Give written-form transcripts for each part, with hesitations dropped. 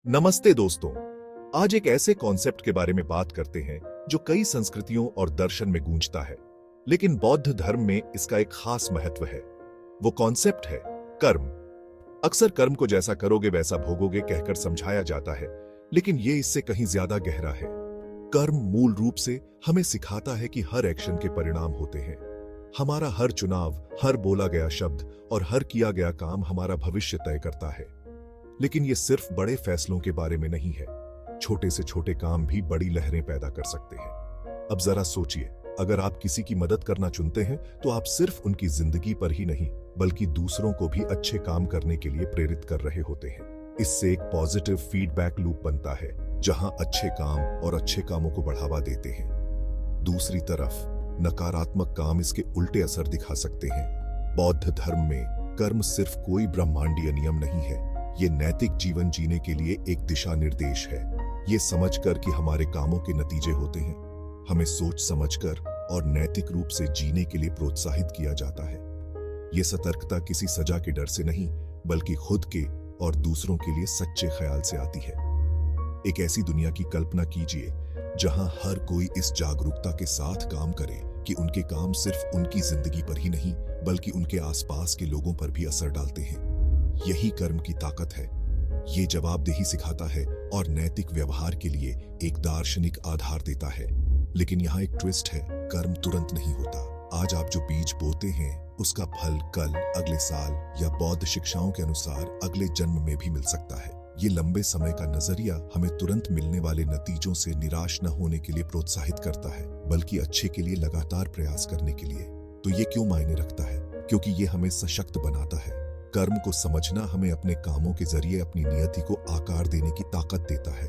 नमस्ते दोस्तों। आज एक ऐसे कॉन्सेप्ट के बारे में बात करते हैं जो कई संस्कृतियों और दर्शन में गूंजता है, लेकिन बौद्ध धर्म में इसका एक खास महत्व है। वो कॉन्सेप्ट है कर्म। अक्सर कर्म को जैसा करोगे वैसा भोगोगे कहकर समझाया जाता है, लेकिन ये इससे कहीं ज्यादा गहरा है। कर्म मूल रूप से हमें सिखाता है कि हर एक्शन के परिणाम होते हैं। हमारा हर चुनाव, हर बोला गया शब्द और हर किया गया काम हमारा भविष्य तय करता है। लेकिन ये सिर्फ बड़े फैसलों के बारे में नहीं है। छोटे से छोटे काम भी बड़ी लहरें पैदा कर सकते हैं। अब जरा सोचिए, अगर आप किसी की मदद करना चुनते हैं तो आप सिर्फ उनकी जिंदगी पर ही नहीं बल्कि दूसरों को भी अच्छे काम करने के लिए प्रेरित कर रहे होते हैं। इससे एक पॉजिटिव फीडबैक लूप बनता है, जहां अच्छे काम और अच्छे कामों को बढ़ावा देते हैं। दूसरी तरफ नकारात्मक काम इसके उल्टे असर दिखा सकते हैं। बौद्ध धर्म में कर्म सिर्फ कोई ब्रह्मांडीय नियम नहीं है, ये नैतिक जीवन जीने के लिए एक दिशा निर्देश है। ये समझकर कि हमारे कामों के नतीजे होते हैं, हमें सोच समझकर और नैतिक रूप से जीने के लिए प्रोत्साहित किया जाता है। ये सतर्कता किसी सजा के डर से नहीं बल्कि खुद के और दूसरों के लिए सच्चे ख्याल से आती है। एक ऐसी दुनिया की कल्पना कीजिए जहां हर कोई इस जागरूकता के साथ काम करे कि उनके काम सिर्फ उनकी जिंदगी पर ही नहीं बल्कि उनके आसपास के लोगों पर भी असर डालते हैं। यही कर्म की ताकत है। ये जवाबदेही सिखाता है और नैतिक व्यवहार के लिए एक दार्शनिक आधार देता है। लेकिन यहाँ एक ट्विस्ट है, कर्म तुरंत नहीं होता। आज आप जो बीज बोते हैं उसका फल कल, अगले साल या बौद्ध शिक्षाओं के अनुसार अगले जन्म में भी मिल सकता है। ये लंबे समय का नजरिया हमें तुरंत मिलने वाले नतीजों से निराश न होने के लिए प्रोत्साहित करता है, बल्कि अच्छे के लिए लगातार प्रयास करने के लिए। तो ये क्यों मायने रखता है? क्योंकि ये हमें सशक्त बनाता है। कर्म को समझना हमें अपने कामों के जरिए अपनी नियति को आकार देने की ताकत देता है।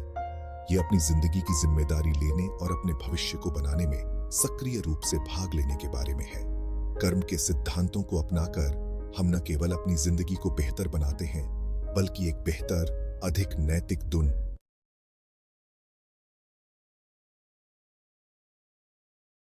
ये अपनी जिंदगी की जिम्मेदारी लेने और अपने भविष्य को बनाने में सक्रिय रूप से भाग लेने के बारे में है। कर्म के सिद्धांतों को अपनाकर हम न केवल अपनी जिंदगी को बेहतर बनाते हैं बल्कि एक बेहतर, अधिक नैतिक